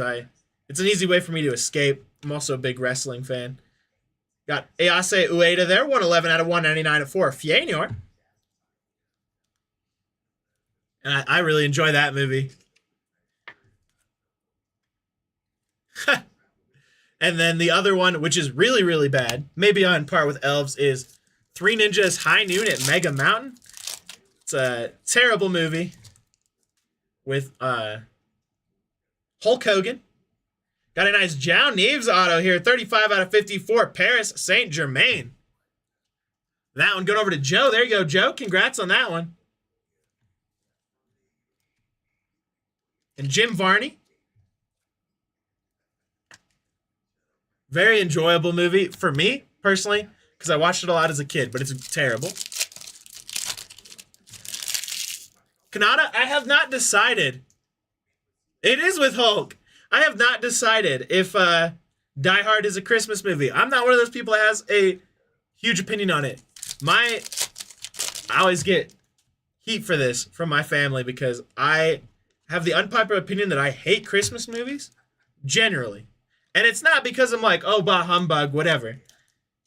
it's an easy way for me to escape. I'm also a big wrestling fan. Got Ayase Ueda there, 111 out of 199 at 4 Feyenoord. And I really enjoy that movie. And then the other one, which is really, really bad, maybe on par with Elves, is Three Ninjas High Noon at Mega Mountain. It's a terrible movie with Hulk Hogan. Got a nice Jao Neves auto here, 35 out of 54, Paris Saint-Germain. That one going over to Joe. There you go, Joe. Congrats on that one. And Jim Varney. Very enjoyable movie for me, personally, because I watched it a lot as a kid, but it's terrible. Kanata, I have not decided. It is with Hulk. I have not decided if Die Hard is a Christmas movie. I'm not one of those people that has a huge opinion on it. I always get heat for this from my family because I have the unpopular opinion that I hate Christmas movies, generally. And it's not because I'm like, oh, bah humbug, whatever.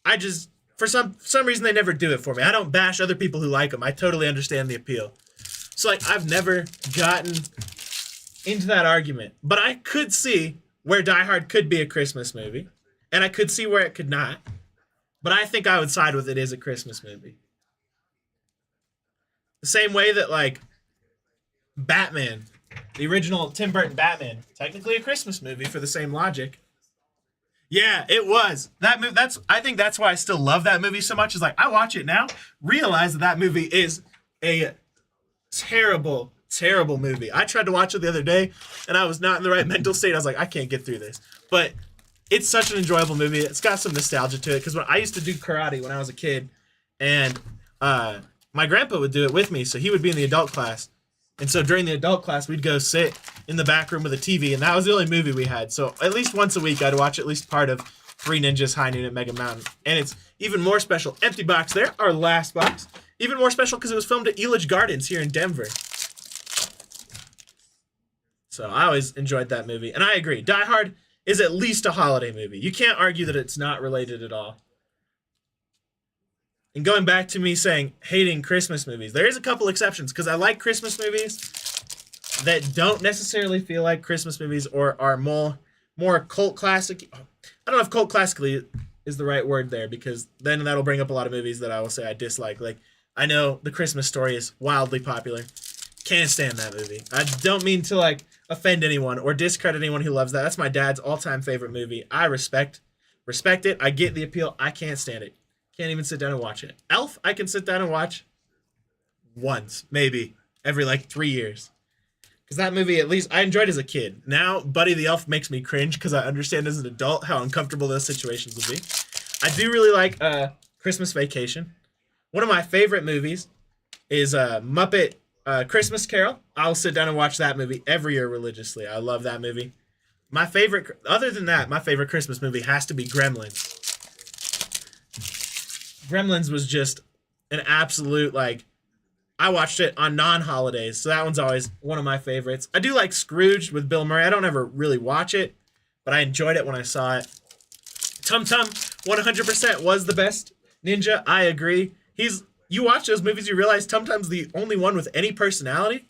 I just, for some reason, they never do it for me. I don't bash other people who like them. I totally understand the appeal. So, like, I've never gotten into that argument. But I could see where Die Hard could be a Christmas movie. And I could see where it could not. But I think I would side with it as a Christmas movie. The same way that, like, Batman, the original Tim Burton Batman, technically a Christmas movie for the same logic. Yeah, it was. That movie, I think that's why I still love that movie so much. Is like, I watch it now, realize that movie is a terrible, terrible movie. I tried to watch it the other day, and I was not in the right mental state. I was like, I can't get through this. But it's such an enjoyable movie. It's got some nostalgia to it, because when I used to do karate when I was a kid, and my grandpa would do it with me, so he would be in the adult class. And so during the adult class, we'd go sit in the back room with a TV, and that was the only movie we had. So at least once a week, I'd watch at least part of Three Ninjas High Noon at Mega Mountain. And it's even more special. Empty box there, our last box. Even more special because it was filmed at Elitch Gardens here in Denver. So I always enjoyed that movie. And I agree, Die Hard is at least a holiday movie. You can't argue that it's not related at all. And going back to me saying hating Christmas movies, there is a couple exceptions, because I like Christmas movies that don't necessarily feel like Christmas movies or are more cult classic. I don't know if cult classically is the right word there, because then that'll bring up a lot of movies that I will say I dislike. Like, I know The Christmas Story is wildly popular. Can't stand that movie. I don't mean to like offend anyone or discredit anyone who loves that. That's my dad's all-time favorite movie. I respect it. I get the appeal. I can't stand it. Can't even sit down and watch it. Elf, I can sit down and watch once, maybe, every like 3 years. Because that movie, at least, I enjoyed as a kid. Now, Buddy the Elf makes me cringe because I understand as an adult how uncomfortable those situations will be. I do really like Christmas Vacation. One of my favorite movies is Muppet Christmas Carol. I'll sit down and watch that movie every year religiously. I love that movie. My favorite, other than that, my favorite Christmas movie has to be Gremlins. Gremlins was just an absolute, like, I watched it on non-holidays, so that one's always one of my favorites. I do like Scrooge with Bill Murray. I don't ever really watch it, but I enjoyed it when I saw it. Tum Tum 100% was the best ninja. I agree. You watch those movies, you realize Tum Tum's the only one with any personality.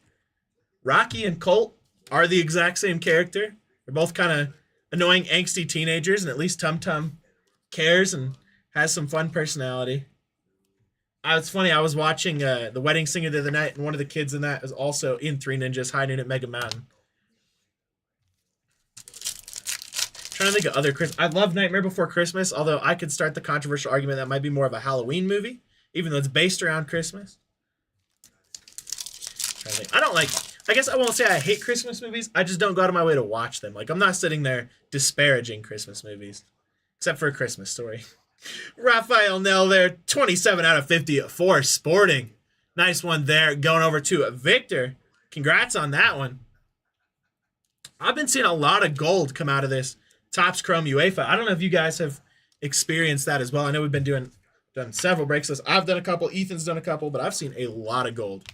Rocky and Colt are the exact same character. They're both kind of annoying, angsty teenagers, and at least Tum Tum cares and has some fun personality. It's funny, I was watching The Wedding Singer the other night, and one of the kids in that is also in Three Ninjas hiding at Mega Mountain. Trying to think of other Christmas. I love Nightmare Before Christmas, although I could start the controversial argument that might be more of a Halloween movie, even though it's based around Christmas. I don't like, I guess I won't say I hate Christmas movies. I just don't go out of my way to watch them. Like, I'm not sitting there disparaging Christmas movies, except for A Christmas Story. Raphael Nell there, 27 out of 50 for Sporting. Nice one there. Going over to Victor. Congrats on that one. I've been seeing a lot of gold come out of this Topps Chrome UEFA. I don't know if you guys have experienced that as well. I know we've been done several breaks. I've done a couple. Ethan's done a couple, but I've seen a lot of gold.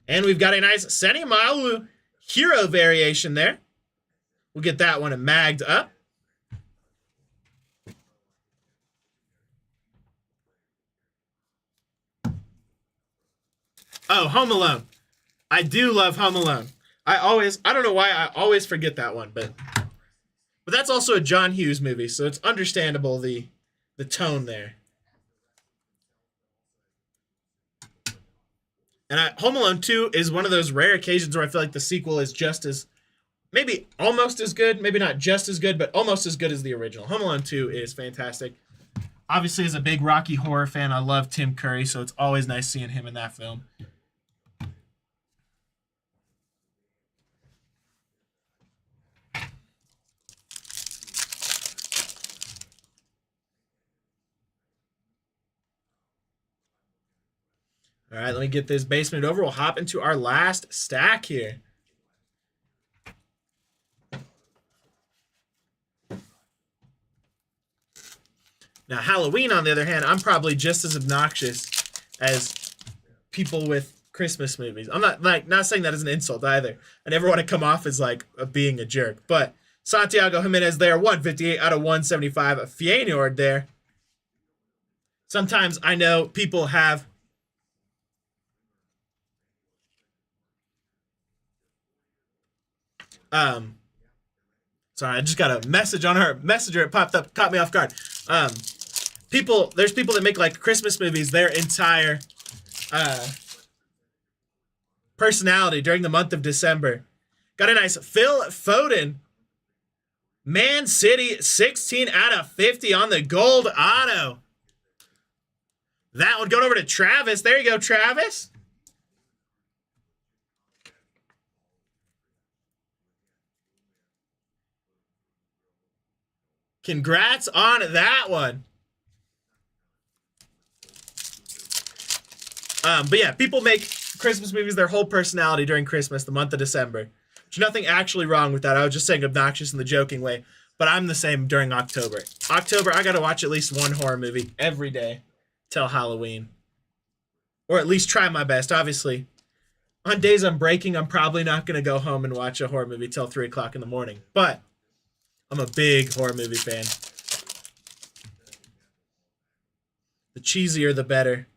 And we've got a nice Seni Malu hero variation there. We'll get that one magged up. Oh, Home Alone. I do love Home Alone. I don't know why I always forget that one, but that's also a John Hughes movie, so it's understandable the tone there. And Home Alone 2 is one of those rare occasions where I feel like the sequel is just as, maybe almost as good, maybe not just as good, but almost as good as the original. Home Alone 2 is fantastic. Obviously, as a big Rocky Horror fan, I love Tim Curry, so it's always nice seeing him in that film. All right, let me get this basement over. We'll hop into our last stack here. Now, Halloween, on the other hand, I'm probably just as obnoxious as people with Christmas movies. I'm not saying that as an insult either. I never want to come off as like being a jerk. But Santiago Jimenez there, 158 out of 175. Feyenoord there. Sometimes I know people have sorry, I just got a message on her messenger. It popped up, caught me off guard. There's people that make like Christmas movies their entire personality during the month of December. Got a nice Phil Foden, Man City, 16 out of 50 on the gold auto. That one going over to Travis. There you go, Travis. Congrats on that one. But yeah, people make Christmas movies their whole personality during Christmas, the month of December. There's nothing actually wrong with that. I was just saying obnoxious in the joking way. But I'm the same during October. October, I got to watch at least one horror movie every day till Halloween. Or at least try my best. Obviously, on days I'm breaking, I'm probably not going to go home and watch a horror movie till 3 o'clock in the morning. But I'm a big horror movie fan. The cheesier, the better.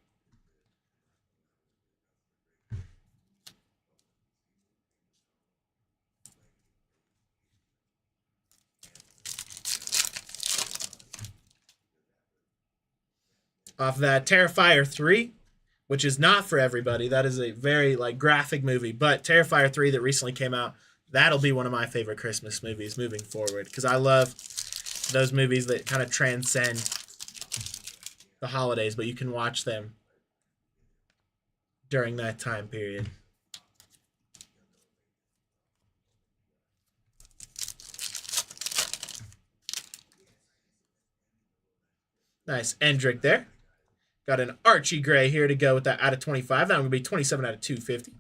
Off that, Terrifier 3, which is not for everybody. That is a very like graphic movie, but Terrifier 3 that recently came out, that'll be one of my favorite Christmas movies moving forward because I love those movies that kind of transcend the holidays, but you can watch them during that time period. Nice Endrick there. Got an Archie Gray here to go with that out of 25. That one will be 27 out of 250.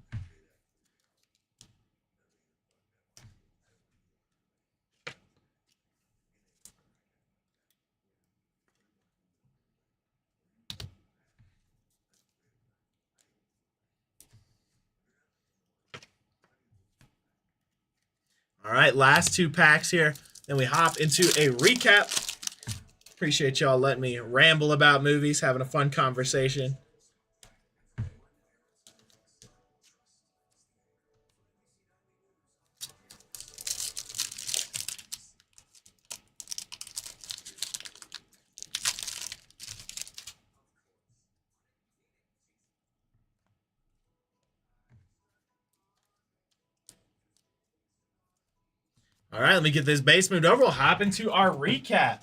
All right, last two packs here. Then we hop into a recap. Appreciate y'all letting me ramble about movies, having a fun conversation. All right, let me get this base moved over. We'll hop into our recap.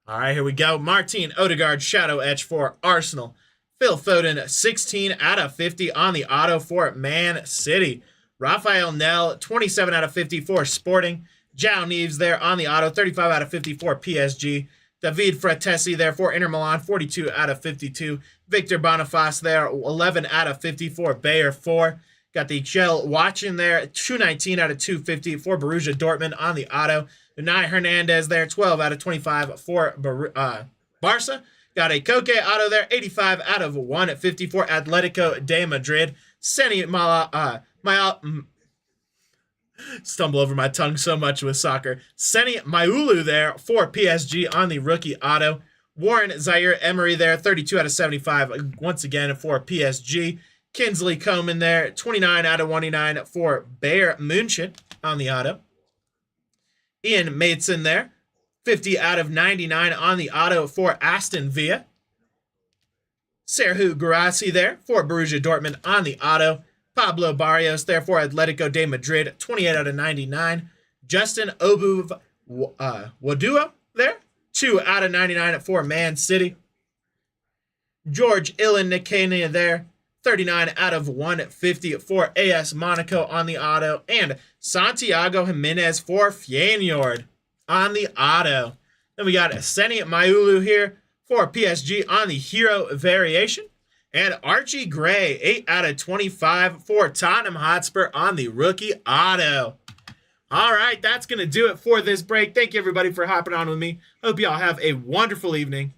All right, here we go. Martin Odegaard, Shadow Etch for Arsenal. Phil Foden, 16 out of 50 on the auto for Man City. Rafael Nell, 27 out of 50 for Sporting. Jao Neves there on the auto, 35 out of 50 for PSG. David Fratesi there for Inter Milan, 42 out of 52. Victor Boniface there, 11 out of 50 for Bayer 4. Got the Chel Watson there, 219 out of 250 for Borussia Dortmund on the auto. Unai Hernandez there, 12 out of 25 for Barca. Got a Koke auto there, 85 out of 150 for Atletico de Madrid. Seni stumble over my tongue so much with soccer. Seni Maulu there for PSG on the rookie auto. Warren Zaire Emery there, 32 out of 75 once again for PSG. Kinsley Coman there, 29 out of 199 for Bayern München on the auto. Ian Maidson there, 50 out of 99 on the auto for Aston Villa. Serhu Guirassy there for Borussia Dortmund on the auto. Pablo Barrios there for Atletico de Madrid, 28 out of 99. Justin Obu Wadua there, 2 out of 99 for Man City. George Ilinikania there, 39 out of 150 for AS Monaco on the auto. And Santiago Jimenez for Feyenoord on the auto. Then we got Seni Maulu here for PSG on the hero variation. And Archie Gray, 8 out of 25 for Tottenham Hotspur on the rookie auto. All right, that's going to do it for this break. Thank you, everybody, for hopping on with me. Hope you all have a wonderful evening.